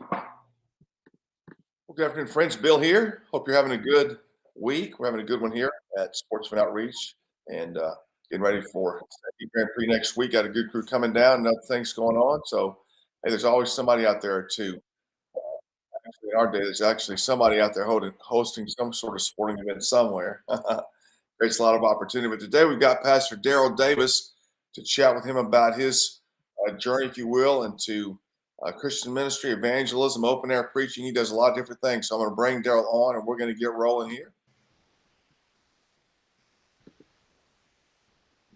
Well, good afternoon, friends. Bill here. Hope you're having a good week. We're having a good one here at Sportsman Outreach and getting ready for the Grand Prix next week. Got a good crew coming down and other things going on. So, hey, there's always somebody out there too. Actually, in our day, there's actually somebody out there hosting some sort of sporting event somewhere. Creates a lot of opportunity. But today we've got Pastor Darrel Davis to chat with him about his journey, if you will, into Christian ministry, evangelism, open air preaching. He does a lot of different things. So I'm going to bring Darrel on and we're going to get rolling here.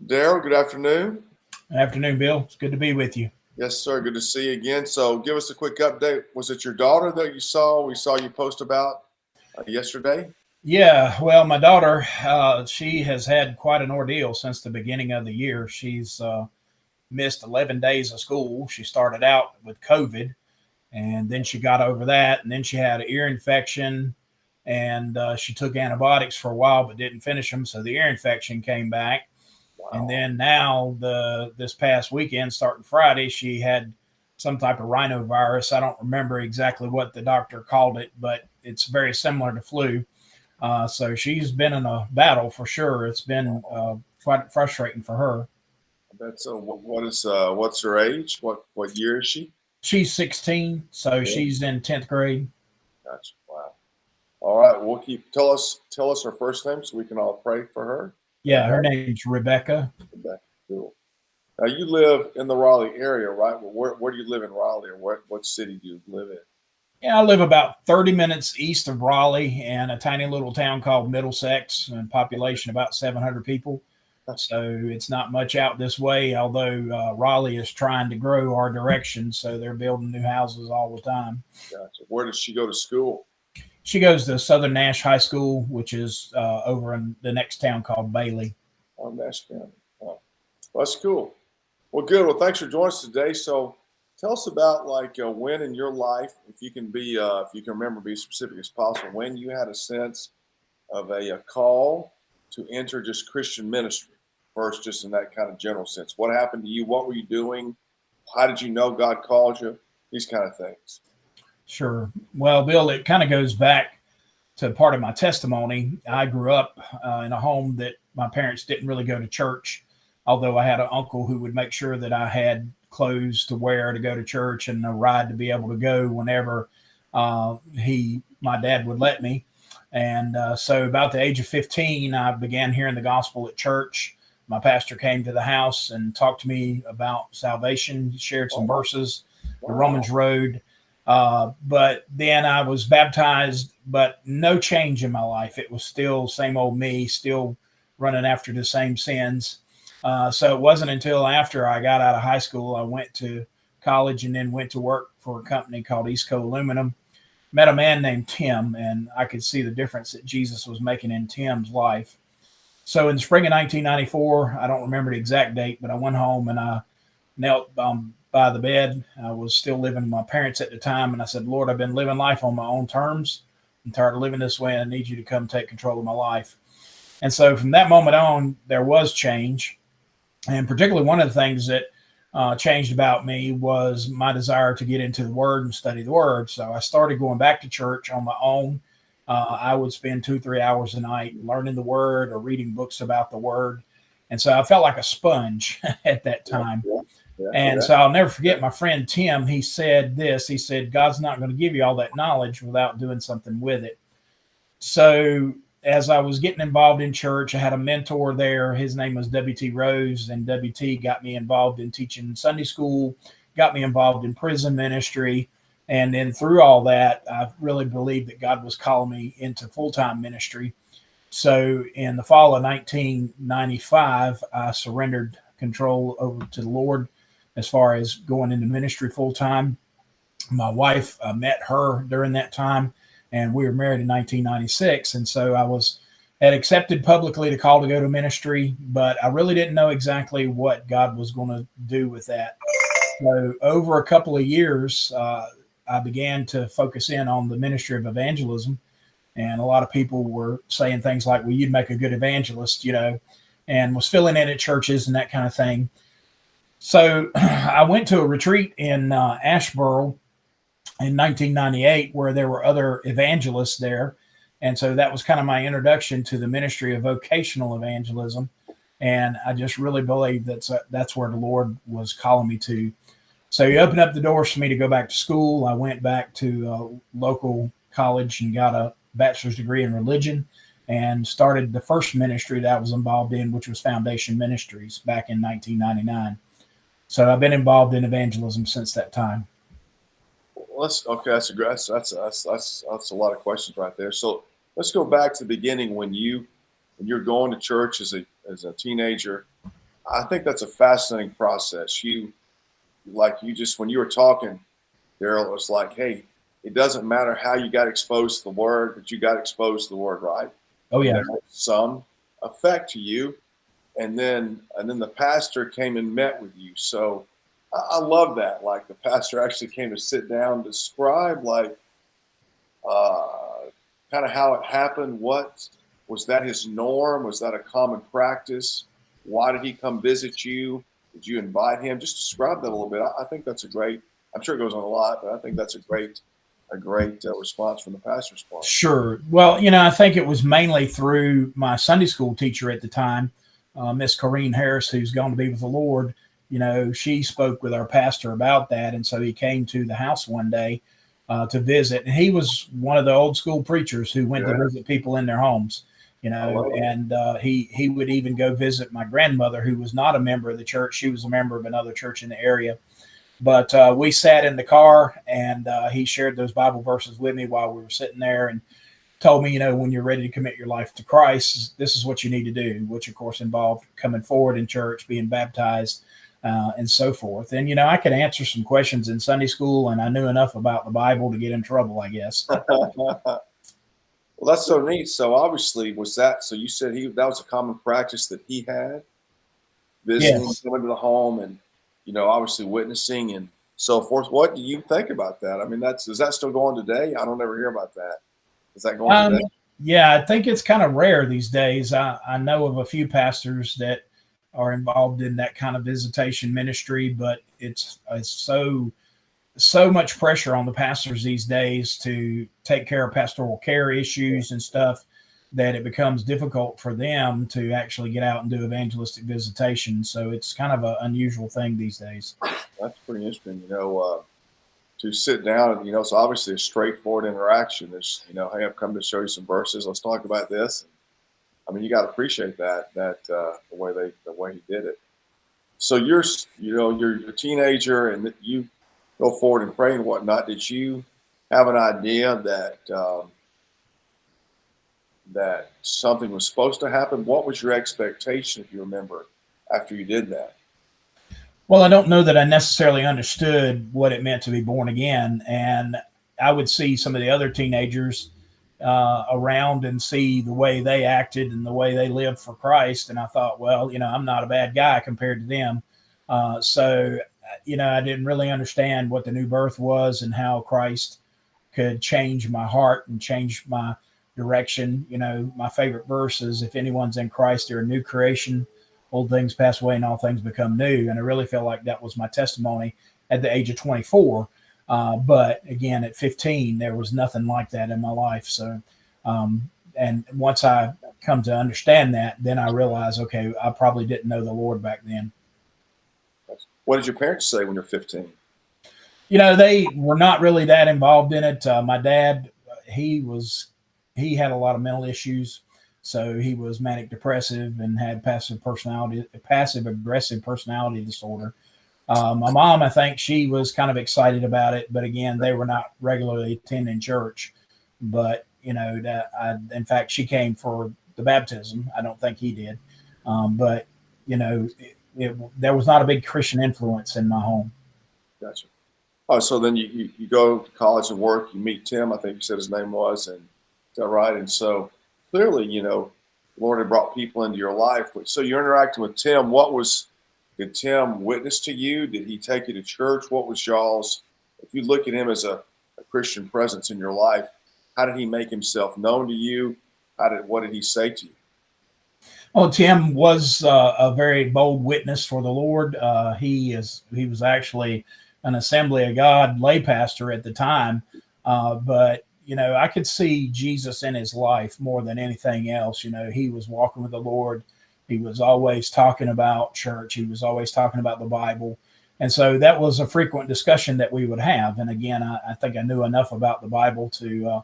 Darrel, good afternoon. Good afternoon, Bill. It's good to be with you. Yes, sir. Good to see you again. So give us a quick update. Was it your daughter that you saw? We saw you post about yesterday. Yeah, well, my daughter, she has had quite an ordeal since the beginning of the year. She's missed 11 days of school. She started out with COVID, and then she got over that, and then she had an ear infection, and she took antibiotics for a while but didn't finish them, so the ear infection came back. Wow. And then now this past weekend, starting Friday, she had some type of rhinovirus. I don't remember exactly what the doctor called it, but it's very similar to flu. So she's been in a battle for sure. It's been quite frustrating for her. That's what's her age? What year is she? She's 16, so yeah. She's in 10th grade. Gotcha. Wow. All right, we'll tell us her first name so we can all pray for her. Yeah, her name's Rebecca. Rebecca, cool. Now you live in the Raleigh area, right? Well, where do you live in Raleigh, or what city do you live in? Yeah, I live about 30 minutes east of Raleigh in a tiny little town called Middlesex, and population about 700 people. So it's not much out this way, although Raleigh is trying to grow our direction, so they're building new houses all the time. Gotcha. Where does she go to school? She goes to Southern Nash High School, which is over in the next town called Bailey. Oh, Nash County. Oh, well, that's cool. Well, good. Well, thanks for joining us today. So tell us about when in your life, if you can remember, be as specific as possible, when you had a sense of a call to enter just Christian ministry. First, just in that kind of general sense. What happened to you? What were you doing? How did you know God called you? These kind of things. Sure. Well, Bill, it kind of goes back to part of my testimony. I grew up in a home that my parents didn't really go to church, although I had an uncle who would make sure that I had clothes to wear to go to church and a ride to be able to go whenever my dad would let me. And so about the age of 15, I began hearing the gospel at church. My pastor came to the house and talked to me about salvation, shared some verses, the Romans Road. But then I was baptized, but no change in my life. It was still same old me, still running after the same sins. So it wasn't until after I got out of high school, I went to college and then went to work for a company called East Coast Aluminum. Met a man named Tim, and I could see the difference that Jesus was making in Tim's life. So in the spring of 1994, I don't remember the exact date, but I went home and I knelt by the bed. I was still living with my parents at the time. And I said, Lord, I've been living life on my own terms. I'm tired of living this way. And I need you to come take control of my life. And so from that moment on, there was change. And particularly one of the things that changed about me was my desire to get into the Word and study the Word. So I started going back to church on my own. I would spend 2-3 hours a night learning the Word or reading books about the Word. And so I felt like a sponge at that time. So I'll never forget my friend Tim. He said this. He said, God's not going to give you all that knowledge without doing something with it. So as I was getting involved in church, I had a mentor there. His name was W.T. Rose, and W.T. got me involved in teaching Sunday school, got me involved in prison ministry. And then through all that, I really believed that God was calling me into full-time ministry. So in the fall of 1995, I surrendered control over to the Lord as far as going into ministry full-time. My wife, met her during that time, and we were married in 1996. And so I had accepted publicly the call to go to ministry, but I really didn't know exactly what God was going to do with that. So over a couple of years, I began to focus in on the ministry of evangelism. And a lot of people were saying things like, well, you'd make a good evangelist, and was filling in at churches and that kind of thing. So I went to a retreat in Asheboro in 1998 where there were other evangelists there. And so that was kind of my introduction to the ministry of vocational evangelism. And I just really believe that's where the Lord was calling me to. So he opened up the doors for me to go back to school. I went back to a local college and got a bachelor's degree in religion and started the first ministry that I was involved in, which was Foundation Ministries back in 1999. So I've been involved in evangelism since that time. Well, that's a lot of questions right there. So let's go back to the beginning when you're going to church as a teenager. I think that's a fascinating process. When you were talking, Darrel, it was like, hey, it doesn't matter how you got exposed to the word, but you got exposed to the word, right? Oh yeah. There was some effect to you, and then the pastor came and met with you. So I love that. Like the pastor actually came to sit down, describe like kind of how it happened. What was that his norm? Was that a common practice? Why did he come visit you? Did you invite him? Just describe that a little bit. I think that's a great. I'm sure it goes on a lot, but I think that's a great response from the pastor's part. Sure. Well, I think it was mainly through my Sunday school teacher at the time, Miss Corrine Harris, who's gone to be with the Lord. She spoke with our pastor about that. And so he came to the house one day to visit. And he was one of the old school preachers who went to visit people in their homes, and he would even go visit my grandmother, who was not a member of the church. She was a member of another church in the area. But we sat in the car and he shared those Bible verses with me while we were sitting there and told me, when you're ready to commit your life to Christ, this is what you need to do, which of course involved coming forward in church, being baptized, and so forth. And, I could answer some questions in Sunday school, and I knew enough about the Bible to get in trouble, I guess. Well, that's so neat. So obviously so you said that was a common practice that he had, visiting, Yes. coming to the home and, obviously witnessing and so forth. What do you think about that? I mean, is that still going today? I don't ever hear about that. Is that going today? Yeah, I think it's kind of rare these days. I know of a few pastors that are involved in that kind of visitation ministry, but it's so much pressure on the pastors these days to take care of pastoral care issues and stuff that it becomes difficult for them to actually get out and do evangelistic visitation. So it's kind of an unusual thing these days. That's pretty interesting, to sit down and, so obviously a straightforward interaction. There's, hey, I've come to show you some verses. Let's talk about this. I mean, you got to appreciate that the way he did it. So you're a teenager and you go forward and pray and whatnot. Did you have an idea that something was supposed to happen? What was your expectation, if you remember, after you did that? Well, I don't know that I necessarily understood what it meant to be born again. And I would see some of the other teenagers around and see the way they acted and the way they lived for Christ. And I thought, well, I'm not a bad guy compared to them. So I didn't really understand what the new birth was and how Christ could change my heart and change my direction. My favorite verse is, if anyone's in Christ, they're a new creation. Old things pass away and all things become new. And I really feel like that was my testimony at the age of 24. But again, at 15, there was nothing like that in my life. So, and once I come to understand that, then I realized, okay, I probably didn't know the Lord back then. What did your parents say when you're 15? They were not really that involved in it. My dad, he had a lot of mental issues. So he was manic depressive and had passive aggressive personality disorder. My mom, I think she was kind of excited about it, but again, they were not regularly attending church. But in fact, she came for the baptism. I don't think he did. But there was not a big Christian influence in my home. Gotcha. Oh, so then you go to college and work. You meet Tim. I think you said his name was, and is that right? And so clearly, the Lord had brought people into your life. So you're interacting with Tim. Did Tim witness to you? Did he take you to church? What was y'all's, if you look at him as a Christian presence in your life, how did he make himself known to you? What did he say to you? Well, Tim was a very bold witness for the Lord. He was actually an Assembly of God lay pastor at the time. But, I could see Jesus in his life more than anything else. He was walking with the Lord. He was always talking about church. He was always talking about the Bible. And so that was a frequent discussion that we would have. And again, I think I knew enough about the Bible to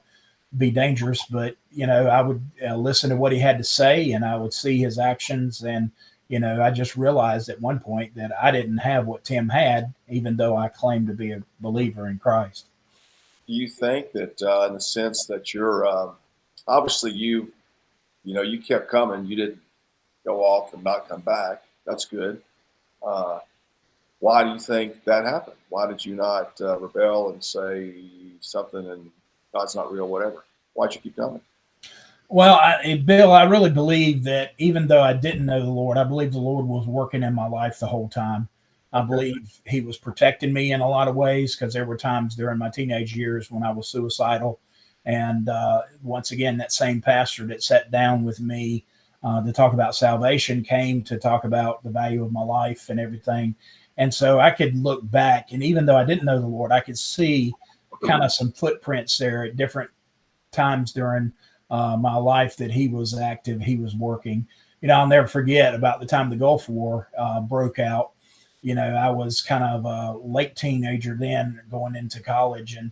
be dangerous, but, I would listen to what he had to say, and I would see his actions. And, I just realized at one point that I didn't have what Tim had, even though I claimed to be a believer in Christ. Do you think that in the sense that you're obviously you kept coming, you didn't go off and not come back. That's good. Why do you think that happened? Why did you not rebel and say something and God's not real, whatever? Why'd you keep coming? Well, Bill, I really believe that even though I didn't know the Lord, I believe the Lord was working in my life the whole time. I believe he was protecting me in a lot of ways, because there were times during my teenage years when I was suicidal. And once again, that same pastor that sat down with me to talk about salvation came to talk about the value of my life and everything. And so I could look back, and even though I didn't know the Lord, I could see kind of some footprints there at different times during my life that he was active, he was working. I'll never forget about the time the Gulf War broke out. I was kind of a late teenager then, going into college, and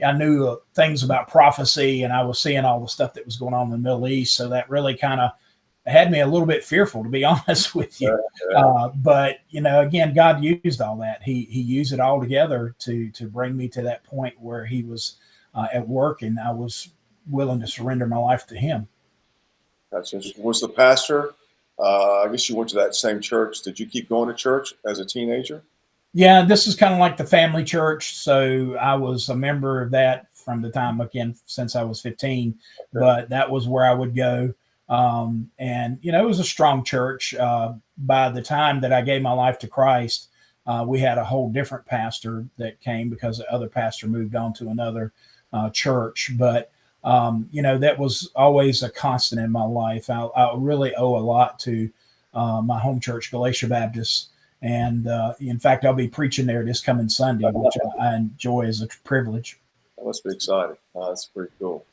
I knew things about prophecy, and I was seeing all the stuff that was going on in the Middle East. So that really kind of had me a little bit fearful, to be honest with you. But, again, God used all that. He used it all together to bring me to that point where he was at work, and I was willing to surrender my life to him. That's interesting. Was the pastor, I guess you went to that same church. Did you keep going to church as a teenager? Yeah, this is kind of like the family church. So I was a member of that from the time, again, since I was 15, but that was where I would go. And, it was a strong church. By the time that I gave my life to Christ, we had a whole different pastor that came, because the other pastor moved on to another church. But, that was always a constant in my life. I really owe a lot to my home church, Galatia Baptist. And in fact, I'll be preaching there this coming Sunday, which I enjoy as a privilege. That must be exciting. That's pretty cool.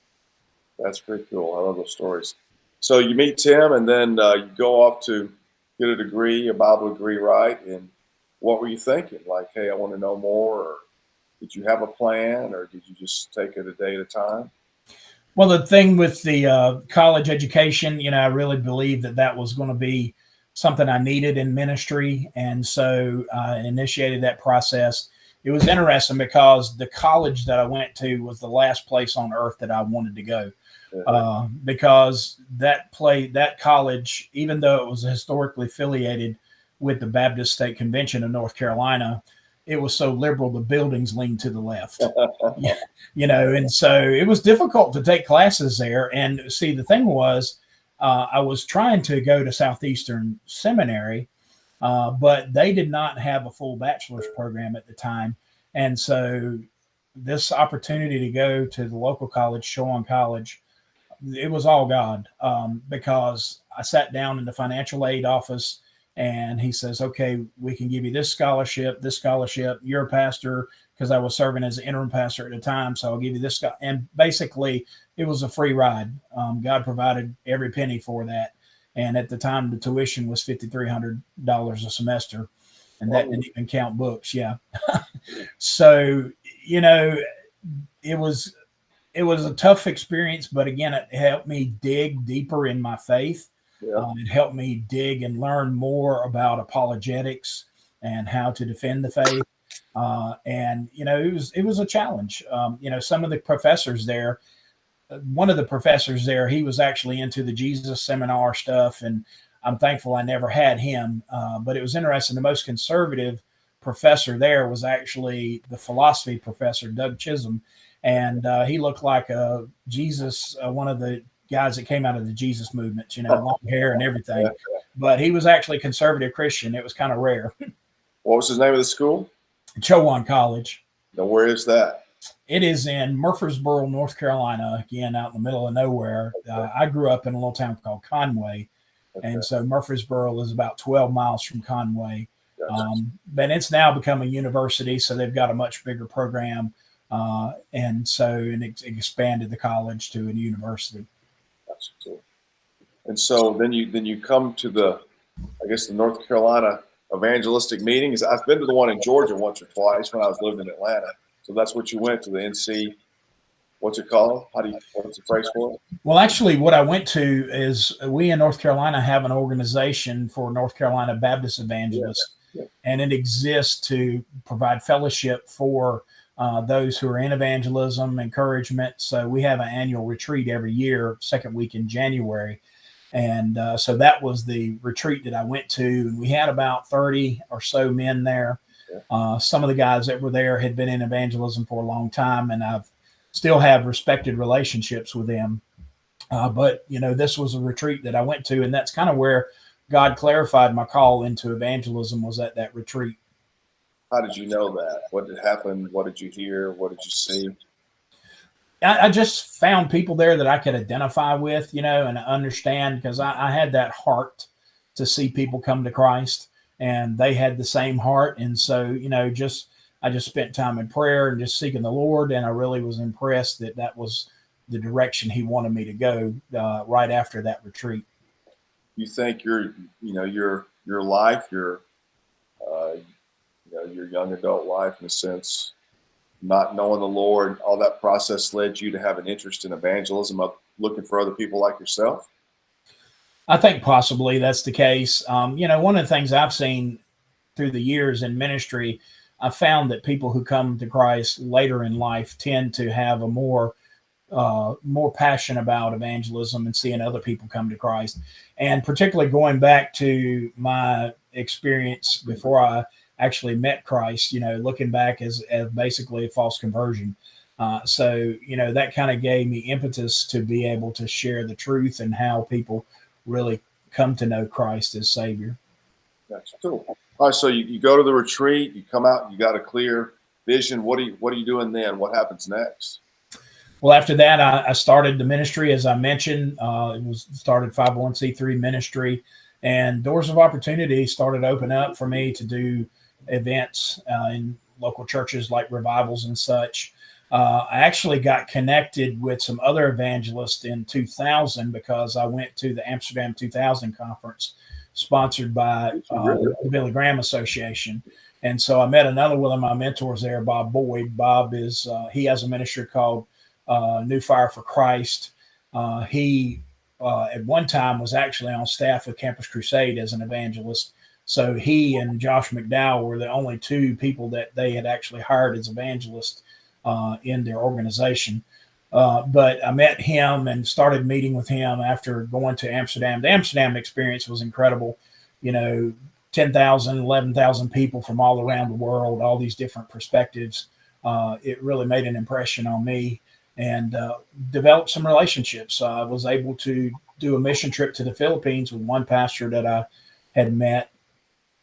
That's pretty cool. I love those stories. So you meet Tim, and then you go off to get a degree, a Bible degree, right? And what were you thinking? Like, hey, I want to know more. Or did you have a plan, or did you just take it a day at a time? Well, the thing with the college education, I really believed that was going to be something I needed in ministry. And so I initiated that process. It was interesting because the college that I went to was the last place on earth that I wanted to go. Because that college, even though it was historically affiliated with the Baptist State Convention of North Carolina, it was so liberal, the buildings leaned to the left, and so it was difficult to take classes there. And see, the thing was, I was trying to go to Southeastern Seminary, but they did not have a full bachelor's program at the time. And so this opportunity to go to the local college, Chowan College, it was all God, because I sat down in the financial aid office, and he says, okay, we can give you this scholarship. You're a pastor, because I was serving as an interim pastor at the time. So I'll give you this. And basically, it was a free ride. God provided every penny for that. And at the time, the tuition was $5,300 a semester. And that didn't even count books. Yeah. So, it was a tough experience. But again, it helped me dig deeper in my faith. Yeah. It helped me dig and learn more about apologetics and how to defend the faith. And it was a challenge. Some of the professors there, one of the professors there, he was actually into the Jesus seminar stuff, and I'm thankful I never had him. But it was interesting. The most conservative professor there was actually the philosophy professor, Doug Chisholm, and he looked like a Jesus, one of the guys that came out of the Jesus movement, long hair and everything. But he was actually a conservative Christian. It was kind of rare. What was his name of the school? Chowan College. Now, where is that? It is in Murfreesboro, North Carolina, again, out in the middle of nowhere. I grew up in a little town called Conway. And so Murfreesboro is about 12 miles from Conway. But it's now become a university, so they've got a much bigger program, and it expanded the college to a university. That's cool. And so then you come to the North Carolina evangelistic meetings. I've been to the one in Georgia once or twice when I was living in Atlanta. So that's what you went to, the NC. What's it called? What's the phrase for it? Well, actually, what I went to is we in North Carolina have an organization for North Carolina Baptist Evangelists, and it exists to provide fellowship for those who are in evangelism, encouragement. So we have an annual retreat every year, second week in January. And so that was the retreat that I went to. And we had about 30 or so men there. Some of the guys that were there had been in evangelism for a long time, and I've still have respected relationships with them. But, this was a retreat that I went to, and that's kind of where God clarified my call into evangelism, was at that retreat. How did you know that? What did happen? What did you hear? What did you see? I just found people there that I could identify with, and understand, because I had that heart to see people come to Christ, and they had the same heart. And so, I just spent time in prayer and just seeking the Lord, and I really was impressed that was the direction He wanted me to go right after that retreat. You think your life, your young adult life, in a sense, not knowing the Lord, all that process led you to have an interest in evangelism, of looking for other people like yourself? I think possibly that's the case. One of the things I've seen through the years in ministry, I found that people who come to Christ later in life tend to have a more passion about evangelism and seeing other people come to Christ. And particularly going back to my experience before I actually met Christ, looking back as basically a false conversion. That kind of gave me impetus to be able to share the truth and how people really come to know Christ as Savior. That's cool. All right, so you go to the retreat, you come out, you got a clear vision. What are you doing then? What happens next? Well, after that, I started the ministry, as I mentioned. It was started 501c3 ministry, and doors of opportunity started to open up for me to do events in local churches like revivals and such. I actually got connected with some other evangelists in 2000 because I went to the Amsterdam 2000 conference sponsored by the Billy Graham Association. And so I met another one of my mentors there, Bob Boyd. Bob he has a ministry called New Fire for Christ. He at one time was actually on staff with Campus Crusade as an evangelist. So he and Josh McDowell were the only two people that they had actually hired as evangelists in their organization. But I met him and started meeting with him after going to Amsterdam. The Amsterdam experience was incredible. 10,000, 11,000 people from all around the world, all these different perspectives. It really made an impression on me, and developed some relationships. I was able to do a mission trip to the Philippines with one pastor that I had met.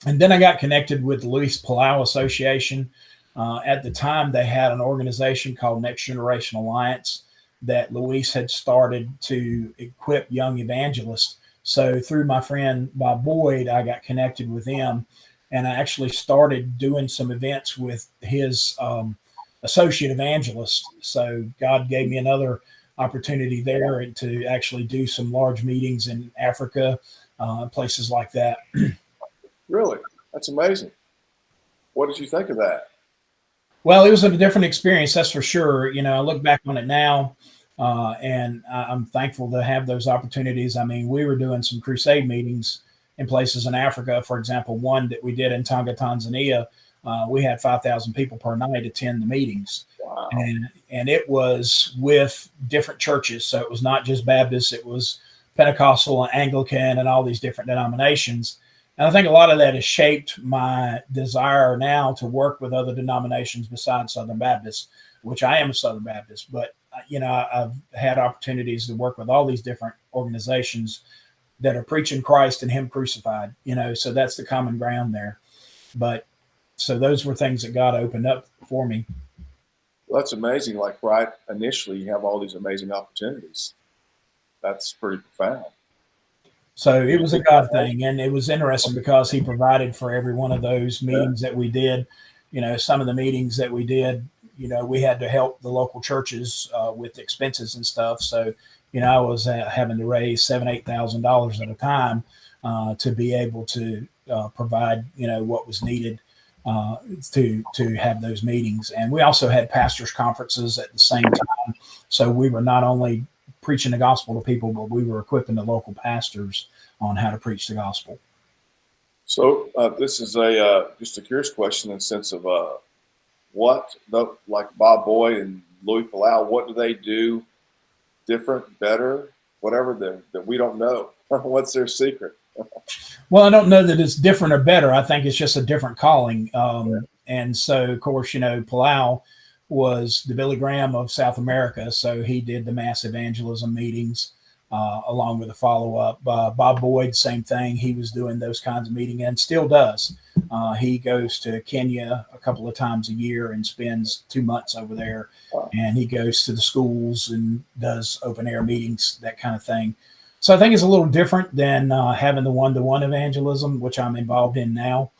And then I got connected with the Luis Palau Association. At the time, they had an organization called Next Generation Alliance that Luis had started to equip young evangelists. So through my friend Bob Boyd, I got connected with him, and I actually started doing some events with his associate evangelist. So God gave me another opportunity there to actually do some large meetings in Africa, places like that. Really? That's amazing. What did you think of that? Well, it was a different experience, that's for sure. I look back on it now, and I'm thankful to have those opportunities. I mean, we were doing some crusade meetings in places in Africa. For example, one that we did in Tonga, Tanzania, we had 5,000 people per night attend the meetings. Wow. And it was with different churches. So it was not just Baptist, it was Pentecostal and Anglican and all these different denominations. And I think a lot of that has shaped my desire now to work with other denominations besides Southern Baptist, which I am a Southern Baptist. But, I've had opportunities to work with all these different organizations that are preaching Christ and Him crucified, so that's the common ground there. But so those were things that God opened up for me. Well, that's amazing. Like right initially, you have all these amazing opportunities. That's pretty profound. So it was a God thing, and it was interesting because he provided for every one of those meetings that we did. Some of the meetings that we did, we had to help the local churches with expenses and stuff. So, I was having to raise $7,000-8,000 at a time to be able to provide, what was needed to have those meetings. And we also had pastors' conferences at the same time. So we were not only preaching the gospel to people, but we were equipping the local pastors on how to preach the gospel. So this is just a curious question in the sense of like Bob Boyd and Louis Palau, what do they do different, better, whatever that we don't know? What's their secret? Well, I don't know that it's different or better. I think it's just a different calling. And so, of course, Palau was the Billy Graham of South America. So he did the mass evangelism meetings along with a follow-up. Bob Boyd, same thing. He was doing those kinds of meetings and still does. He goes to Kenya a couple of times a year and spends 2 months over there. And he goes to the schools and does open-air meetings, that kind of thing. So I think it's a little different than having the one-to-one evangelism, which I'm involved in now,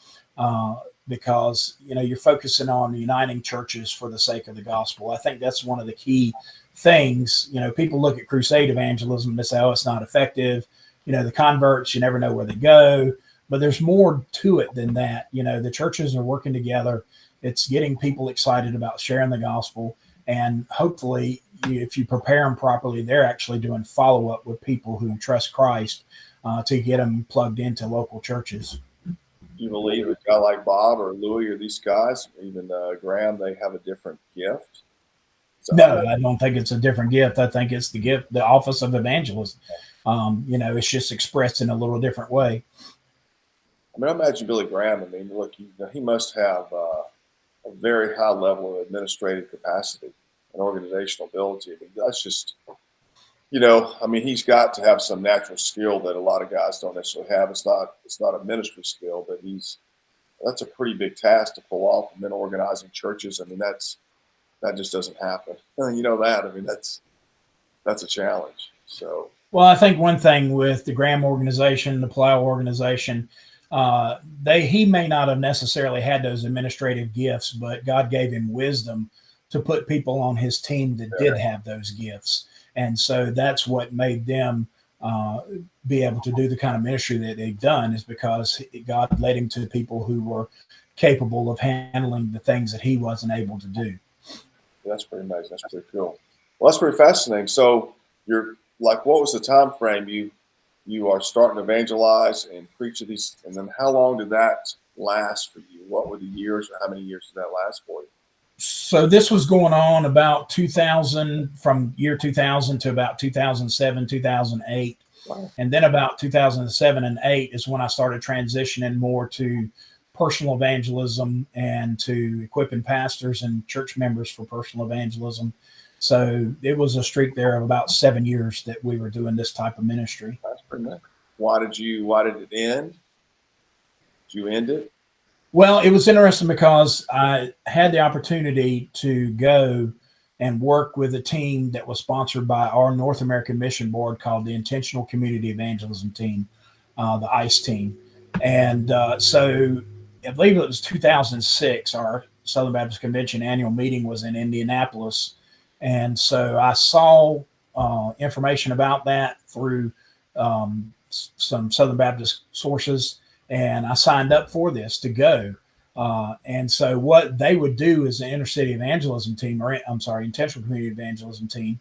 because, you're focusing on uniting churches for the sake of the gospel. I think that's one of the key things. People look at crusade evangelism and say, oh, it's not effective. The converts, you never know where they go. But there's more to it than that. The churches are working together. It's getting people excited about sharing the gospel. And hopefully, if you prepare them properly, they're actually doing follow-up with people who trust Christ to get them plugged into local churches. You believe a guy like Bob or Louis or these guys, or even Graham, they have a different gift? No, I don't think it's a different gift. I think it's the gift, the office of evangelist. It's just expressed in a little different way. I mean, I imagine Billy Graham. I mean, look, he must have a very high level of administrative capacity and organizational ability. I mean, that's just, he's got to have some natural skill that a lot of guys don't necessarily have. It's not a ministry skill, but that's a pretty big task to pull off. And then organizing churches. I mean, that just doesn't happen. You know that. I mean, that's a challenge. So, well, I think one thing with the Graham organization, the Palau organization, he may not have necessarily had those administrative gifts, but God gave him wisdom to put people on his team that did have those gifts. And so that's what made them be able to do the kind of ministry that they've done, is because God led him to people who were capable of handling the things that he wasn't able to do. That's pretty amazing. That's pretty cool. Well, that's pretty fascinating. So you're like, what was the time frame you are starting to evangelize and preach to these, and then how long did that last for you? What were the years, or how many years did that last for you? So this was going on about 2000, from year 2000 to about 2007, 2008. Wow. And then about 2007 and 8 is when I started transitioning more to personal evangelism and to equipping pastors and church members for personal evangelism. So it was a streak there of about 7 years that we were doing this type of ministry. That's pretty nice. Why did it end? Did you end it? Well, it was interesting because I had the opportunity to go and work with a team that was sponsored by our North American Mission Board called the Intentional Community Evangelism Team, the ICE team. And so I believe it was 2006, our Southern Baptist Convention annual meeting was in Indianapolis. And so I saw information about that through some Southern Baptist sources, and I signed up for this to go. And so what they would do as an inner-city evangelism team, intentional community evangelism team,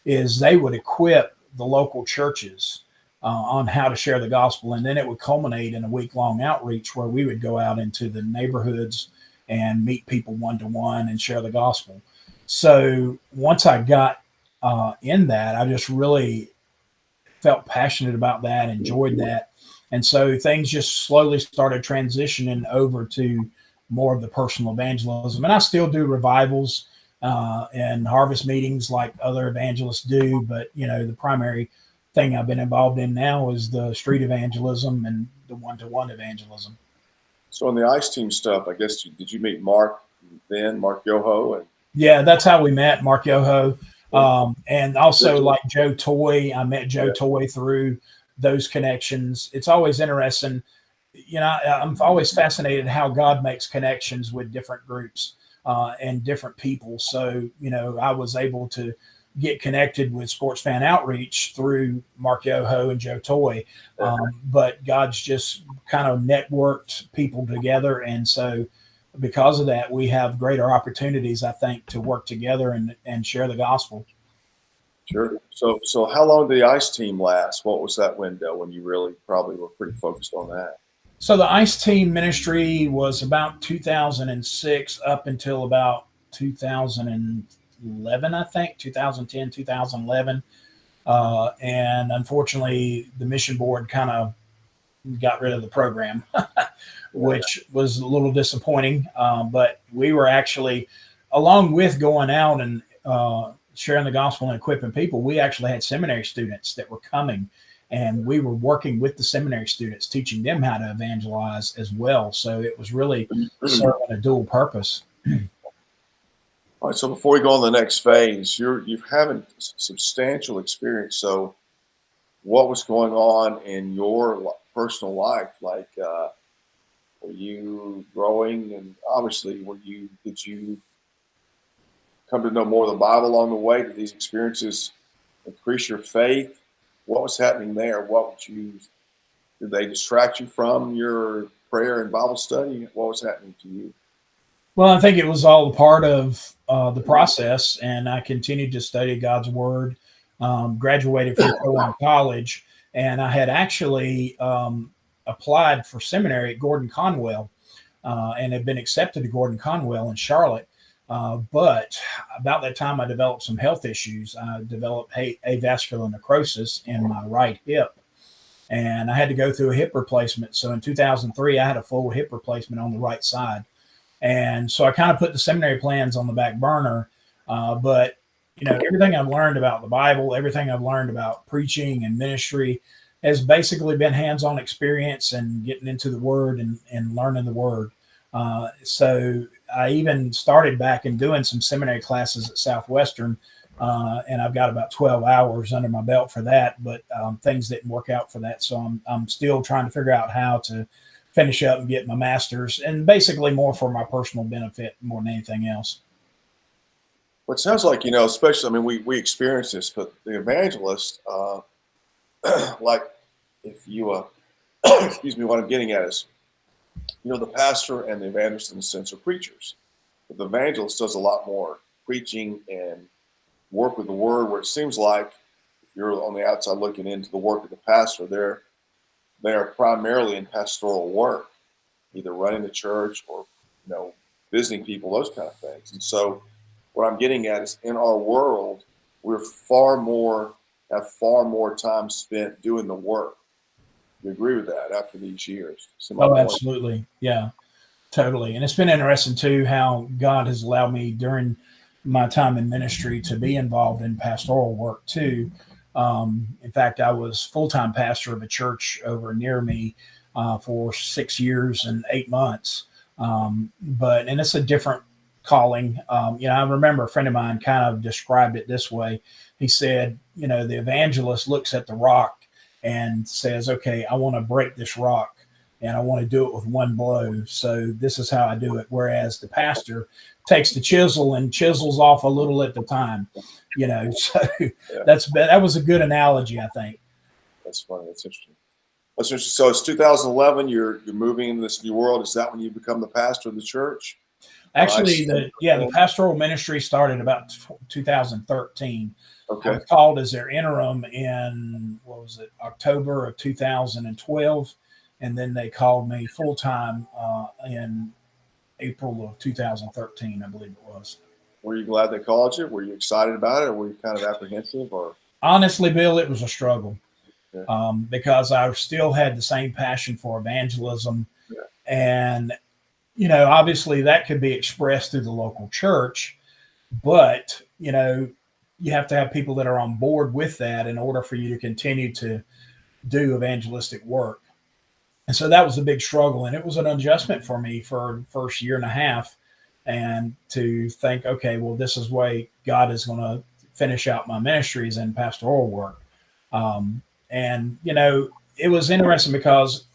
is they would equip the local churches on how to share the gospel. And then it would culminate in a week-long outreach where we would go out into the neighborhoods and meet people one-to-one and share the gospel. So once I got in that, I just really felt passionate about that, enjoyed that. And so things just slowly started transitioning over to more of the personal evangelism. And I still do revivals and harvest meetings like other evangelists do. But, the primary thing I've been involved in now is the street evangelism and the one-to-one evangelism. So on the ICE team stuff, I guess, did you meet Mark Yoho? Yeah, that's how we met, Mark Yoho. And also like Joe Toy. I met Joe Toy through those connections. It's always interesting. I'm always fascinated how God makes connections with different groups and different people. So, I was able to get connected with Sports Fan Outreach through Mark Yoho and Joe Toy. But God's just kind of networked people together. And so because of that, we have greater opportunities, I think, to work together and share the gospel. Sure. So how long did the ICE team last? What was that window when you really probably were pretty focused on that? So the ICE team ministry was about 2006 up until about 2011, I think, 2010, 2011. And unfortunately, the mission board kind of got rid of the program, which was a little disappointing. But we were actually, along with going out and sharing the gospel and equipping people, we actually had seminary students that were coming, and we were working with the seminary students, teaching them how to evangelize as well. So it was really serving a dual purpose. All right. So before we go on to the next phase, you've having substantial experience. So what was going on in your personal life? Like, were you growing, and obviously, did you come to know more of the Bible along the way? Did these experiences increase your faith? What was happening there? Did they distract you from your prayer and Bible study? What was happening to you? Well, I think it was all a part of the process, and I continued to study God's Word. Graduated from college, and I had actually applied for seminary at Gordon Conwell, and had been accepted to Gordon Conwell in Charlotte. But about that time, I developed some health issues. I developed avascular necrosis in my right hip, and I had to go through a hip replacement. So in 2003, I had a full hip replacement on the right side. And so I kind of put the seminary plans on the back burner. But, everything I've learned about the Bible, everything I've learned about preaching and ministry has basically been hands-on experience and getting into the Word and learning the Word. So I even started back and doing some seminary classes at Southwestern, and I've got about 12 hours under my belt for that, but things didn't work out for that. So I'm still trying to figure out how to finish up and get my master's, and basically more for my personal benefit more than anything else. Well, it sounds like, especially, I mean, we experience this, but the evangelist, like if you, excuse me, what I'm getting at is, the pastor and the evangelist in the sense are preachers. But the evangelist does a lot more preaching and work with the word, where it seems like if you're on the outside looking into the work of the pastor, they are primarily in pastoral work, either running the church or, visiting people, those kind of things. And so what I'm getting at is, in our world, have far more time spent doing the work. You agree with that after these years? Oh, absolutely. Yeah, totally. And it's been interesting too, how God has allowed me during my time in ministry to be involved in pastoral work too. In fact, I was full-time pastor of a church over near me for 6 years and 8 months. And it's a different calling. I remember a friend of mine kind of described it this way. He said, the evangelist looks at the rock and says, okay, I want to break this rock, and I want to do it with one blow. So this is how I do it. Whereas the pastor takes the chisel and chisels off a little at the time, so yeah. That was a good analogy, I think. That's funny. That's interesting. So it's 2011. You're moving into this new world. Is that when you become the pastor of the church? Actually, the pastoral ministry started about 2013. Okay. I was called as their interim in, October of 2012. And then they called me full time in April of 2013, I believe it was. Were you glad they called you? Were you excited about it, or were you kind of apprehensive? Or honestly, Bill, it was a struggle. Yeah. Because I still had the same passion for evangelism. Yeah. And, obviously that could be expressed through the local church, but, you have to have people that are on board with that in order for you to continue to do evangelistic work. And so that was a big struggle, and it was an adjustment for me for the first year and a half, and to think, okay, well, this is why God is going to finish out my ministries and pastoral work. And, it was interesting because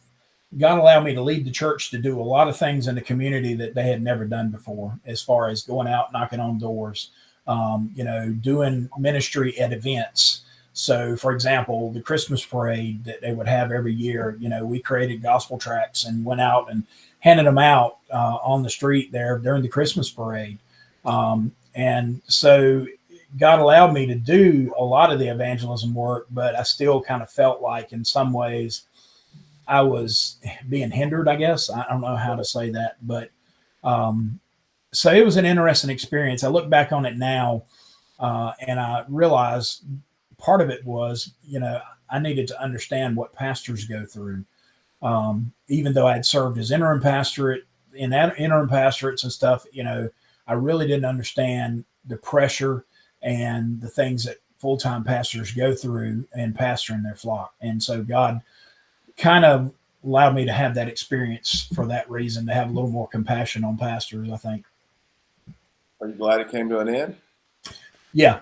God allowed me to lead the church to do a lot of things in the community that they had never done before, as far as going out, knocking on doors, doing ministry at events. So, for example, the Christmas parade that they would have every year, we created gospel tracts and went out and handed them out on the street there during the Christmas parade. And so God allowed me to do a lot of the evangelism work, but I still kind of felt like in some ways I was being hindered, I guess. I don't know how to say that, but so it was an interesting experience. I look back on it now and I realize part of it was, I needed to understand what pastors go through. Even though I had served as interim pastorate in that interim pastorates and stuff, I really didn't understand the pressure and the things that full-time pastors go through in pastoring their flock. And so God kind of allowed me to have that experience for that reason, to have a little more compassion on pastors, I think. Are you glad it came to an end? Yeah.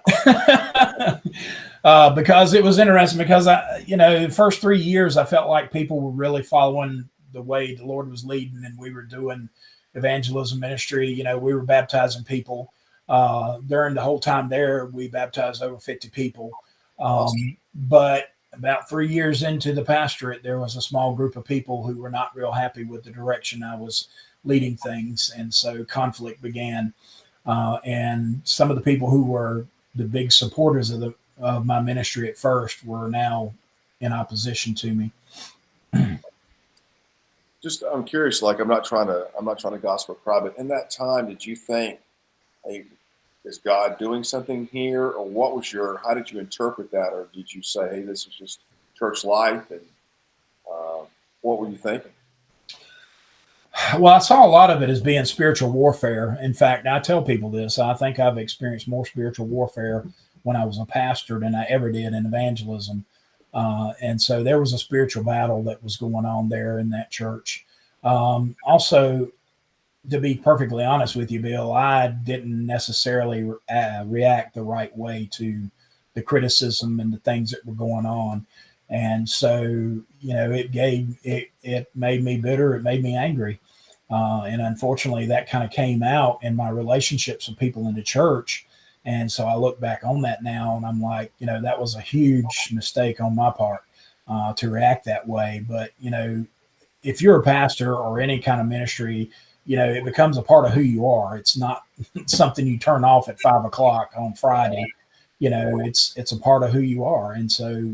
Because it was interesting because the first 3 years I felt like people were really following the way the Lord was leading, and we were doing evangelism ministry. We were baptizing people. During the whole time there, we baptized over 50 people. But about 3 years into the pastorate, there was a small group of people who were not real happy with the direction I was leading things. And so conflict began. And some of the people who were the big supporters of my ministry at first were now in opposition to me. Just, I'm curious, like, I'm not trying to gossip private. In that time, did you think, hey, is God doing something here? Or how did you interpret that? Or did you say, hey, this is just church life? And what were you thinking? Well, I saw a lot of it as being spiritual warfare. In fact, I tell people this. I think I've experienced more spiritual warfare when I was a pastor than I ever did in evangelism. And so there was a spiritual battle that was going on there in that church. Also, to be perfectly honest with you, Bill, I didn't necessarily react the right way to the criticism and the things that were going on. And so, it made me bitter. It made me angry. And unfortunately, that kind of came out in my relationships with people in the church. And so I look back on that now and I'm like, that was a huge mistake on my part to react that way. But, if you're a pastor or any kind of ministry, it becomes a part of who you are. It's not something you turn off at 5:00 on Friday. It's a part of who you are. And so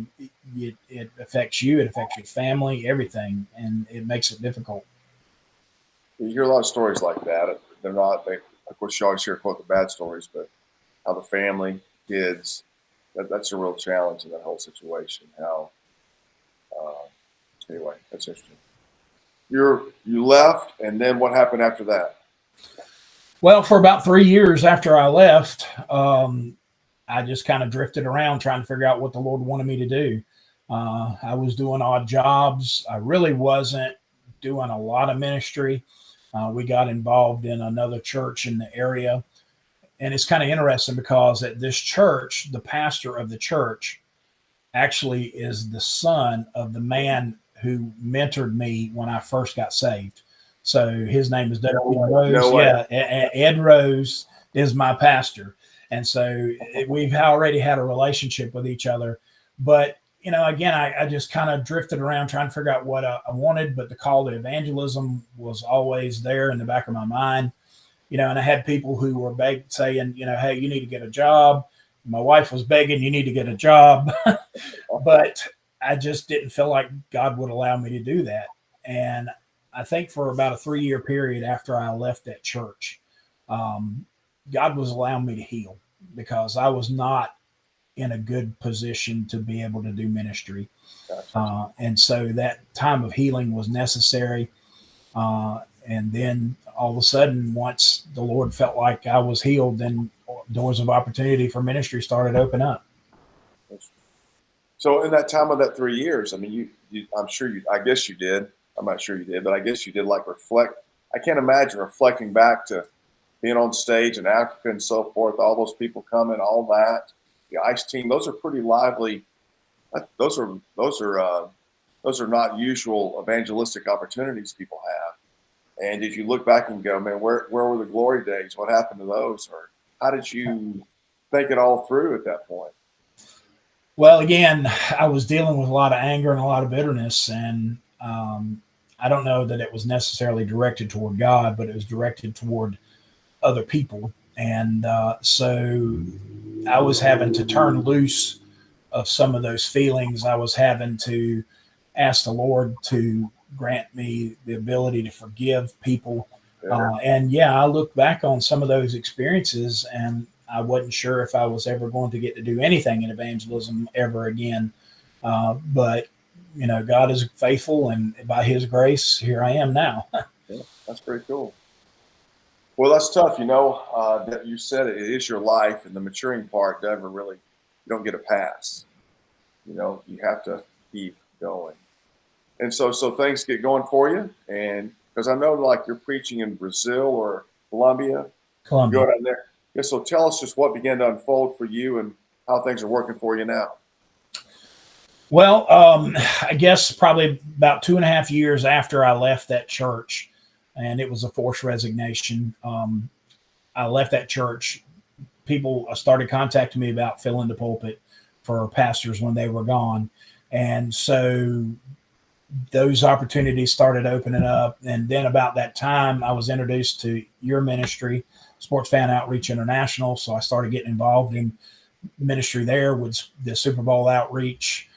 it affects you, it affects your family, everything. And it makes it difficult. You hear a lot of stories like that. Of course, you always hear, quote, the bad stories, but how the family, kids, that's a real challenge in that whole situation. Anyway, that's interesting. You left, and then what happened after that? Well, for about 3 years after I left, I just kind of drifted around trying to figure out what the Lord wanted me to do. I was doing odd jobs. I really wasn't doing a lot of ministry. We got involved in another church in the area. And it's kind of interesting because at this church, the pastor of the church actually is the son of the man who mentored me when I first got saved. So his name is Darrel Rose. Ed Rose is my pastor. And so we've already had a relationship with each other. But, again, I just kind of drifted around trying to figure out what I wanted. But the call to evangelism was always there in the back of my mind. And I had people who were saying, hey, you need to get a job. My wife was begging, you need to get a job. But I just didn't feel like God would allow me to do that. And I think for about a 3-year period after I left that church, God was allowing me to heal because I was not in a good position to be able to do ministry. And so that time of healing was necessary. And then all of a sudden, once the Lord felt like I was healed, then doors of opportunity for ministry started to open up. So in that time of that 3 years, I mean, I guess you did. I'm not sure you did, but I guess you did reflect. I can't imagine reflecting back to being on stage in Africa and so forth, all those people coming, all that, the ice team, those are pretty lively those are not usual evangelistic opportunities people have. And if you look back and go, man, where were the glory days? What happened to those? Or how did you think it all through at that point? Well, again, I was dealing with a lot of anger and a lot of bitterness, and I don't know that it was necessarily directed toward God, but it was directed toward other people. And so I was having to turn loose of some of those feelings. I was having to ask the Lord to grant me the ability to forgive people. And yeah, I look back on some of those experiences, and I wasn't sure if I was ever going to get to do anything in evangelism ever again. But God is faithful, and by His grace, here I am now. Yeah, that's pretty cool. Well, that's tough. That you said it is your life, and the maturing part never really, you don't get a pass. You have to keep going. And so things get going for you. And because I know like you're preaching in Brazil or Colombia. Colombia. Go down there. Yeah, so tell us just what began to unfold for you and how things are working for you now. Well, I guess probably about 2.5 years after I left that church, and it was a forced resignation. I left that church. People started contacting me about filling the pulpit for pastors when they were gone. And so those opportunities started opening up. And then about that time, I was introduced to your ministry, Sports Fan Outreach International. So I started getting involved in ministry there with the Super Bowl outreach,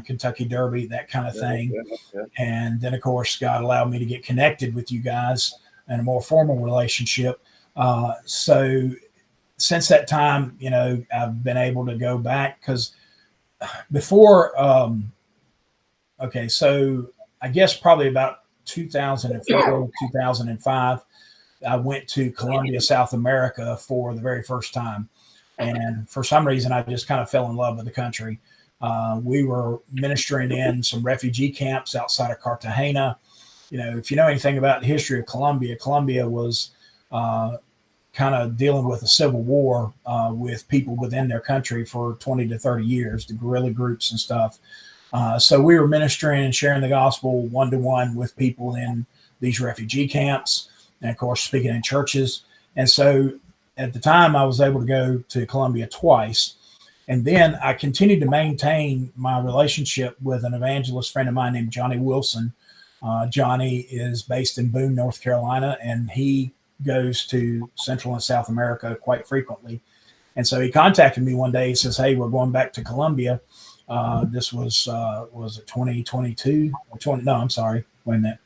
Kentucky Derby, that kind of thing. Yeah. And then, of course, God allowed me to get connected with you guys in a more formal relationship. So since that time, I've been able to go back because before, so I guess probably about 2004, 2005, I went to Colombia, South America for the very first time. And for some reason, I just kind of fell in love with the country. We were ministering in some refugee camps outside of Cartagena. If you know anything about the history of Colombia, Colombia was kind of dealing with a civil war with people within their country for 20 to 30 years, the guerrilla groups and stuff. So we were ministering and sharing the gospel one-to-one with people in these refugee camps, and of course, speaking in churches. And so at the time, I was able to go to Colombia twice. And then I continued to maintain my relationship with an evangelist friend of mine named Johnny Wilson. Johnny is based in Boone, North Carolina, and he goes to Central and South America quite frequently. And so he contacted me one day. He says, "Hey, we're going back to Colombia." This was it 2022 or 20? No, I'm sorry. Wait a minute.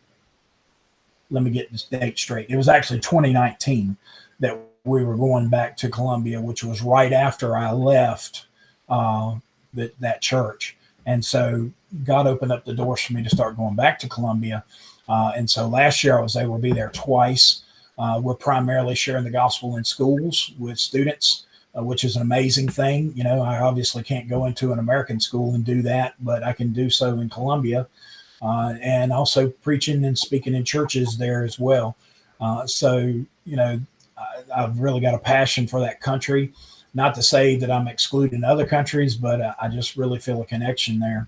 Let me get this date straight. It was actually 2019 that we were going back to Colombia, which was right after I left that church. And so God opened up the doors for me to start going back to Colombia. And so last year I was able to be there twice. We're primarily sharing the gospel in schools with students, which is an amazing thing. I obviously can't go into an American school and do that, but I can do so in Colombia, and also preaching and speaking in churches there as well. I've really got a passion for that country. Not to say that I'm excluding other countries, but I just really feel a connection there.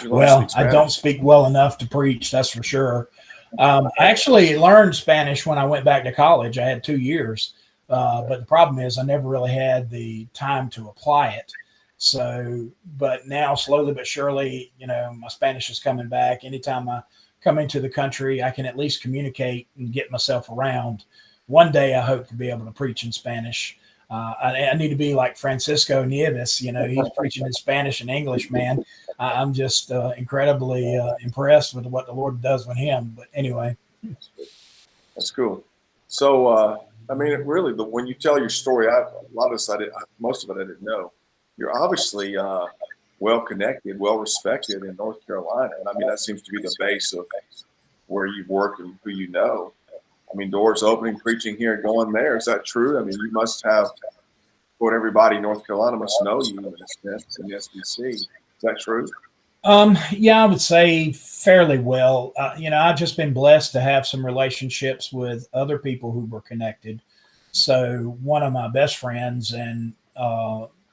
Well, I don't speak well enough to preach, that's for sure. I actually learned Spanish when I went back to college. I had 2 years, but the problem is I never really had the time to apply it. So, but now slowly but surely, my Spanish is coming back. Anytime I come into the country, I can at least communicate and get myself around. One day I hope to be able to preach in Spanish. I need to be like Francisco Nieves. He's preaching in Spanish and English, man. I'm just incredibly impressed with what the Lord does with him. But anyway. That's cool. So, really, when you tell your story, most of it I didn't know. You're obviously well connected, well respected in North Carolina. And that seems to be the base of where you've worked and who you know. Doors opening, preaching here, going there. Is that true? You must have, what everybody in North Carolina must know you in the SBC. Is that true? Yeah, I would say fairly well. I've just been blessed to have some relationships with other people who were connected. So one of my best friends and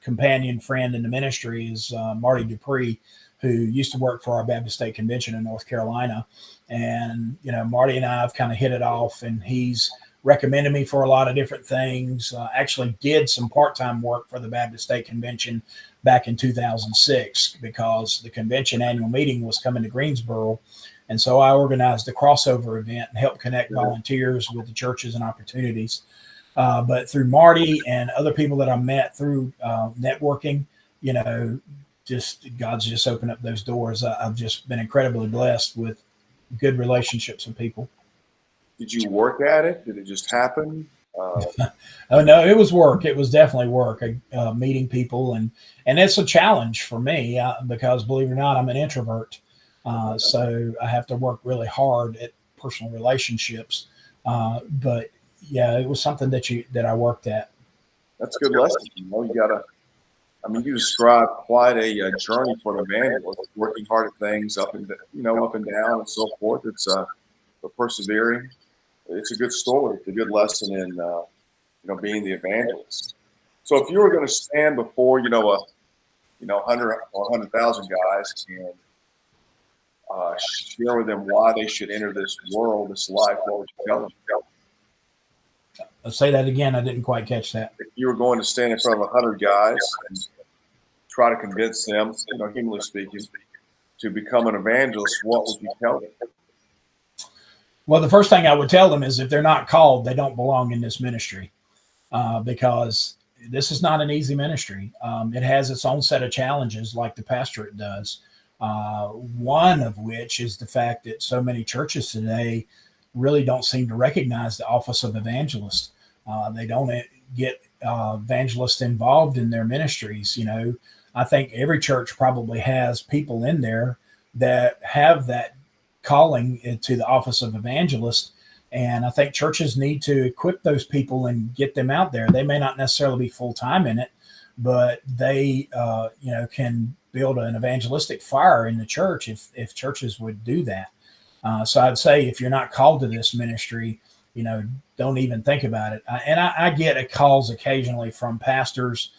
companion friend in the ministry is Marty Dupree, who used to work for our Baptist State Convention in North Carolina. And, Marty and I have kind of hit it off, and he's recommended me for a lot of different things. Actually did some part-time work for the Baptist State Convention back in 2006 because the convention annual meeting was coming to Greensboro. And so I organized a crossover event and helped connect volunteers with the churches and opportunities. But through Marty and other people that I met through networking, God's just opened up those doors. I've just been incredibly blessed with good relationships with people. Did you work at it? Did it just happen? Oh no, it was work. It was definitely work. Meeting people, and it's a challenge for me because, believe it or not, I'm an introvert. So I have to work really hard at personal relationships. But yeah, it was something that I worked at. That's a good lesson. You describe quite a journey for an evangelist, working hard at things up and down and so forth. It's persevering. It's a good story. It's a good lesson in being the evangelist. So if you were going to stand before 100 or 100,000 guys and share with them why they should enter this world, this life, what would you tell them? I'll say that again. I didn't quite catch that. If you were going to stand in front of 100 guys and try to convince them, humanly speaking, to become an evangelist, what would you tell them? Well, the first thing I would tell them is if they're not called, they don't belong in this ministry because this is not an easy ministry. It has its own set of challenges like the pastorate does. One of which is the fact that so many churches today really don't seem to recognize the office of evangelist. They don't get evangelists involved in their ministries. I think every church probably has people in there that have that calling to the office of evangelist. And I think churches need to equip those people and get them out there. They may not necessarily be full-time in it, but they, can build an evangelistic fire in the church if churches would do that. So I'd say if you're not called to this ministry, don't even think about it. I get calls occasionally from pastors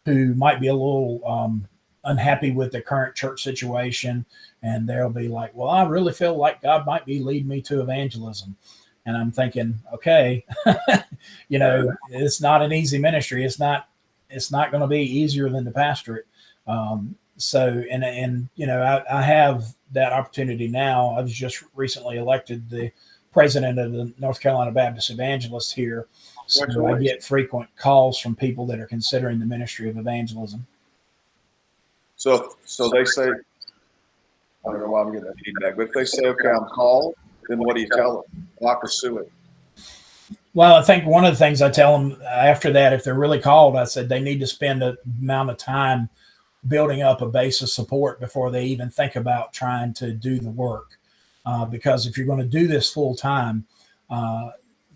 who might be a little unhappy with the current church situation. And they'll be like, well, I really feel like God might be leading me to evangelism. And I'm thinking, okay, it's not an easy ministry. It's not going to be easier than the pastorate. I have that opportunity now. I was just recently elected the president of the North Carolina Baptist Evangelists here. So I get frequent calls from people that are considering the ministry of evangelism. So they say, I don't know why I'm getting that feedback, but if they say, okay, I'm called, then what do you tell them? Why pursue it? Well, I think one of the things I tell them after that, if they're really called, I said they need to spend an amount of time building up a base of support before they even think about trying to do the work. Because if you're going to do this full time,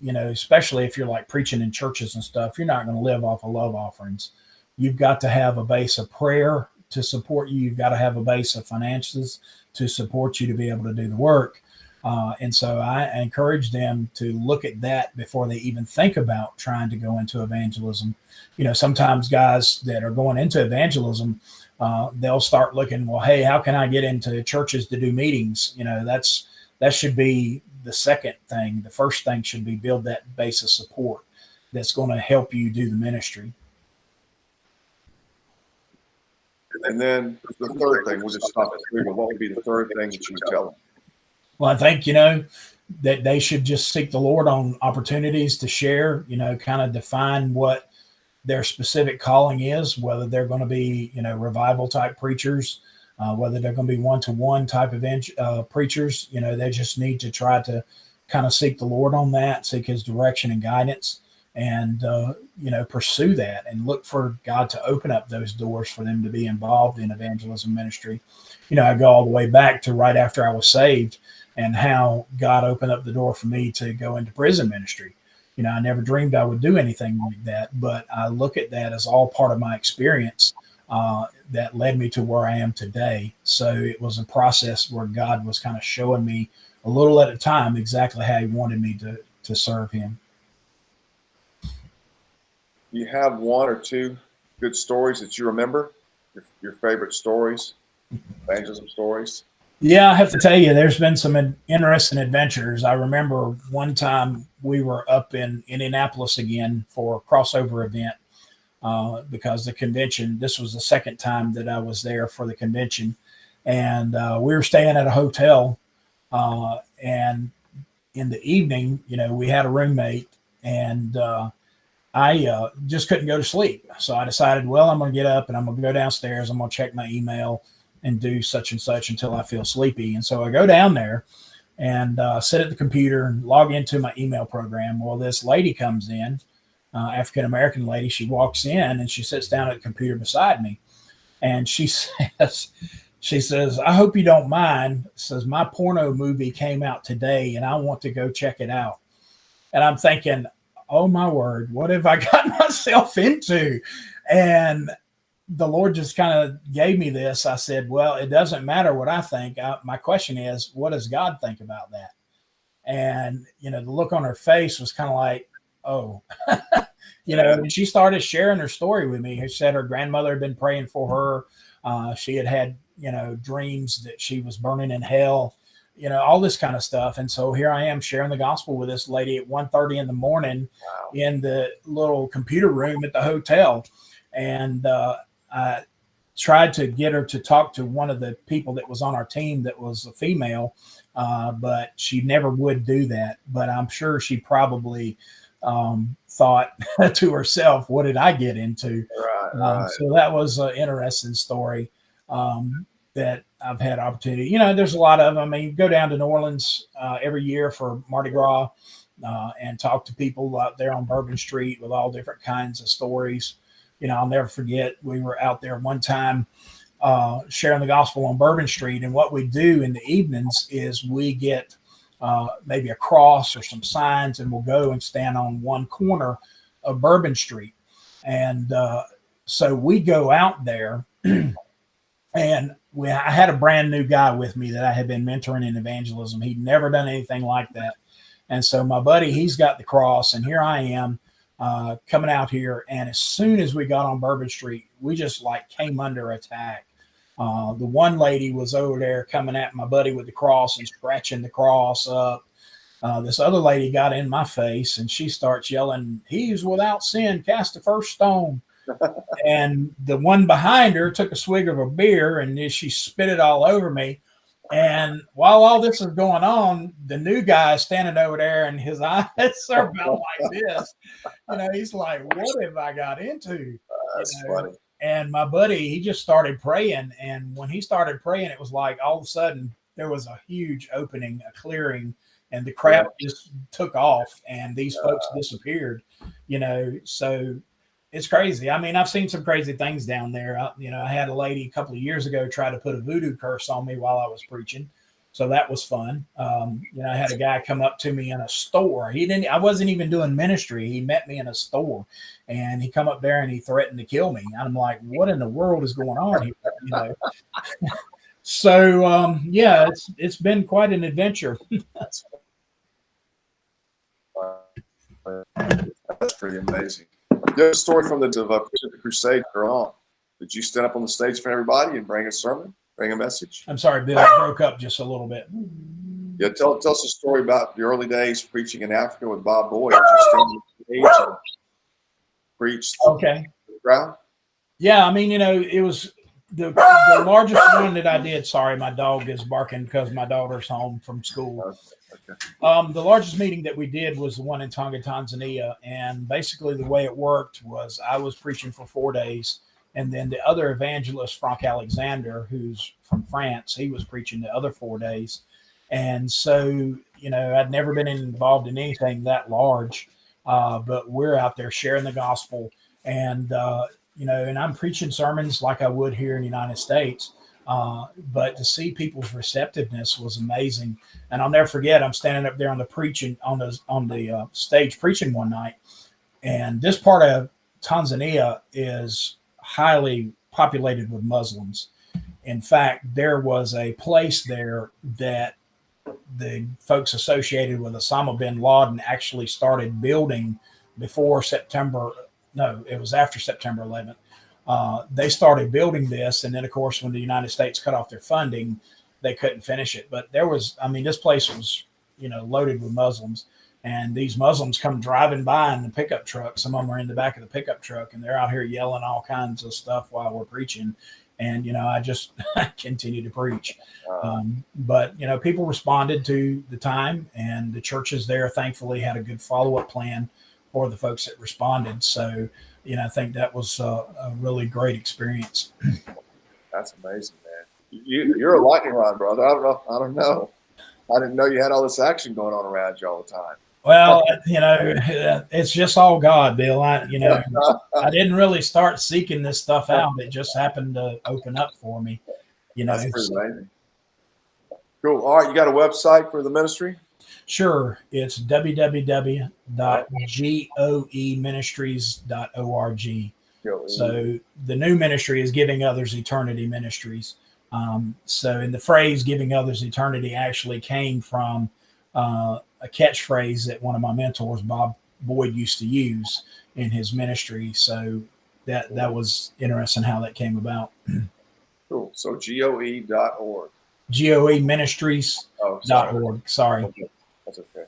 especially if you're like preaching in churches and stuff, you're not going to live off of love offerings. You've got to have a base of prayer to support you. You've got to have a base of finances to support you to be able to do the work. And so I encourage them to look at that before they even think about trying to go into evangelism. Sometimes guys that are going into evangelism, they'll start looking, well, hey, how can I get into churches to do meetings? That should be the second thing. The first thing should be build that base of support that's going to help you do the ministry. And then the third thing, we'll just stop at three, but what would be the third thing that you would tell them? Well, I think, that they should just seek the Lord on opportunities to share, kind of define what their specific calling is, whether they're going to be, revival type preachers, whether they're going to be one-to-one type of preachers. They just need to try to kind of seek the Lord on that, seek his direction and guidance, and, pursue that and look for God to open up those doors for them to be involved in evangelism ministry. I go all the way back to right after I was saved and how God opened up the door for me to go into prison ministry. I never dreamed I would do anything like that, but I look at that as all part of my experience that led me to where I am today. So it was a process where God was kind of showing me a little at a time exactly how he wanted me to serve him. you have one or two good stories that you remember? Your favorite stories, evangelism stories? Yeah, I have to tell you, there's been some interesting adventures. I remember one time we were up in Indianapolis again for a crossover event because the convention, this was the second time that I was there for the convention. And we were staying at a hotel. And in the evening, we had a roommate, and I just couldn't go to sleep. So I decided, well, I'm going to get up and I'm going to go downstairs. I'm going to check my email and do such and such until I feel sleepy. And so I go down there and sit at the computer and log into my email program. Well, this lady comes in, African American lady. She walks in and she sits down at the computer beside me, and she says, I hope you don't mind. Says, my porno movie came out today and I want to go check it out. And I'm thinking, oh my word, what have I got myself into? And the Lord just kind of gave me this. I said, well, it doesn't matter what I think. My question is, what does God think about that? And, the look on her face was kind of like, oh, when she started sharing her story with me, she said her grandmother had been praying for her. She had, dreams that she was burning in hell, all this kind of stuff. And so here I am sharing the gospel with this lady at 1:30 in the morning. Wow. In the little computer room at the hotel. And I tried to get her to talk to one of the people that was on our team that was a female, but she never would do that. But I'm sure she probably thought to herself, what did I get into? Right. So that was an interesting story that I've had opportunity. There's a lot of them. I mean, go down to New Orleans every year for Mardi Gras and talk to people out there on Bourbon Street with all different kinds of stories. I'll never forget, we were out there one time sharing the gospel on Bourbon Street. And what we do in the evenings is we get maybe a cross or some signs, and we'll go and stand on one corner of Bourbon Street. And so we go out there and I had a brand new guy with me that I had been mentoring in evangelism. He'd never done anything like that. And so my buddy, he's got the cross, and here I am coming out here. And as soon as we got on Bourbon Street, we just came under attack. The one lady was over there coming at my buddy with the cross and scratching the cross up. This other lady got in my face and she starts yelling, "He's without sin, cast the first stone." And the one behind her took a swig of a beer and she spit it all over me. And while all this is going on, the new guy is standing over there and his eyes are about like this. He's like, what have I got into? That's funny. And my buddy, he just started praying. And when he started praying, it was like all of a sudden there was a huge opening, a clearing, and the crowd just took off and these folks disappeared, so it's crazy. I mean, I've seen some crazy things down there. I had a lady a couple of years ago try to put a voodoo curse on me while I was preaching. So that was fun. I had a guy come up to me in a store. I wasn't even doing ministry. He met me in a store and he come up there and he threatened to kill me. I'm like, what in the world is going on here? So, it's been quite an adventure. That's pretty amazing. There's a story from the crusade you're on. Did you stand up on the stage for everybody and bring a sermon, bring a message? I'm sorry, Bill, it broke up just a little bit. Yeah, tell us a story about the early days preaching in Africa with Bob Boyd. Did you stand on the stage and preach to the crowd? Yeah, I mean, it was the largest one that I did. Sorry, my dog is barking because my daughter's home from school. Okay. The largest meeting that we did was the one in Tonga, Tanzania. And basically the way it worked was I was preaching for 4 days. And then the other evangelist, Frank Alexander, who's from France, he was preaching the other 4 days. And so, I'd never been involved in anything that large, but we're out there sharing the gospel. And, and I'm preaching sermons like I would here in the United States. But to see people's receptiveness was amazing. And I'll never forget, I'm standing up there on the stage preaching one night. And this part of Tanzania is highly populated with Muslims. In fact, there was a place there that the folks associated with Osama bin Laden actually started building before September no, it was after September 11th. They started building this, and then of course, when the United States cut off their funding, they couldn't finish it. But there was, I mean, this place was, loaded with Muslims, and these Muslims come driving by in the pickup truck. Some of them are in the back of the pickup truck, and they're out here yelling all kinds of stuff while we're preaching. And I just continue to preach. But people responded to the time, and the churches there thankfully had a good follow-up plan for the folks that responded. So I think that was a really great experience. That's amazing, man. You're a lightning rod, brother. I don't know. I didn't know you had all this action going on around you all the time. Well, it's just all God, Bill. I didn't really start seeking this stuff out. It just happened to open up for me. That's pretty amazing. Cool. All right, you got a website for the ministry? Sure. It's www.goeministries.org. So the new ministry is Giving Others Eternity Ministries. And the phrase "giving others eternity" actually came from a catchphrase that one of my mentors, Bob Boyd, used to use in his ministry. So that was interesting how that came about. Cool. So GOE.org. GOEministries.org. Sorry. Okay. That's okay.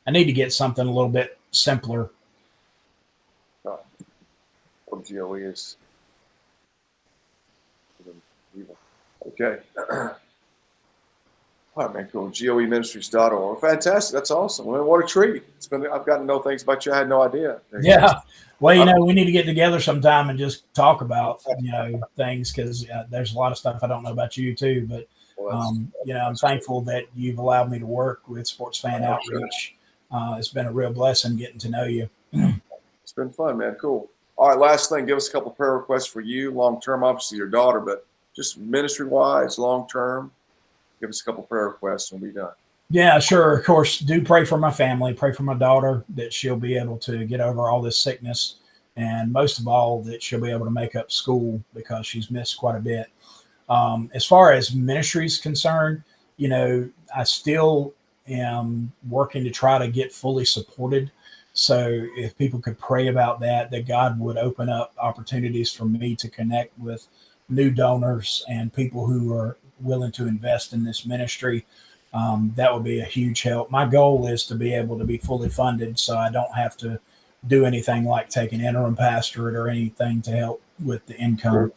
I need to get something a little bit simpler. Well, GOE is evil. Okay. All right, man, cool. GOEministries.org. Fantastic. That's awesome. Well, what a treat. I've gotten to know things about you I had no idea. Yeah. Well, we need to get together sometime and just talk about, things, because there's a lot of stuff I don't know about you too. But, I'm thankful that you've allowed me to work with Sports Fan Outreach. It's been a real blessing getting to know you. It's been fun, man. Cool. All right, last thing, give us a couple of prayer requests for you, long-term, obviously your daughter, but just ministry-wise, long-term. Give us a couple of prayer requests and we'll be done. Yeah, sure. Of course, do pray for my family. Pray for my daughter that she'll be able to get over all this sickness. And most of all, that she'll be able to make up school because she's missed quite a bit. As far as ministry is concerned, I still am working to try to get fully supported. So if people could pray about that God would open up opportunities for me to connect with new donors and people who are willing to invest in this ministry. That would be a huge help. My goal is to be able to be fully funded so I don't have to do anything like take an interim pastorate or anything to help with the income.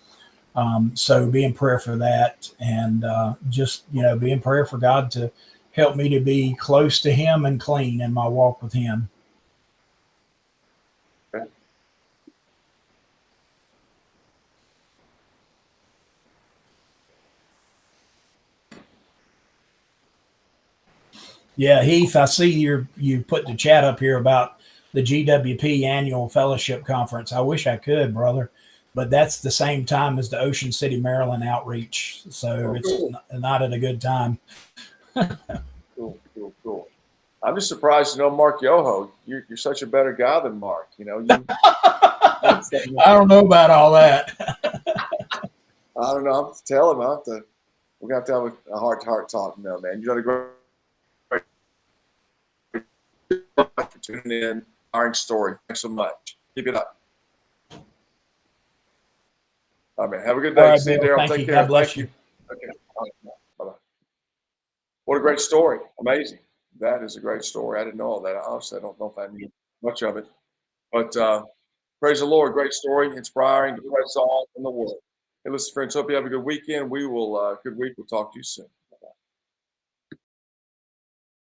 So be in prayer for that, and just, be in prayer for God to help me to be close to Him and clean in my walk with Him. Okay. Yeah, Heath, I see you put the chat up here about the GWP annual fellowship conference. I wish I could, brother, but that's the same time as the Ocean City, Maryland outreach. So it's not at a good time. Cool. I'm just surprised to know Mark Yoho. You're such a better guy than Mark. I don't know about all that. I don't know. I'm tell him. We're gonna have to have a heart-to-heart talk. No, man, you done a great for tuning in. Inspiring story. Thanks so much. Keep it up. All right, man. Have a good day. Right, see you, Darrel. Take care. God bless you. Okay. Bye-bye. What a great story. Amazing. That is a great story. I didn't know all that. Honestly, I don't know if I knew much of it. But praise the Lord. Great story. Inspiring. The best song in the world. Hey, listen, friends. Hope you have a good weekend. Good week. We'll talk to you soon.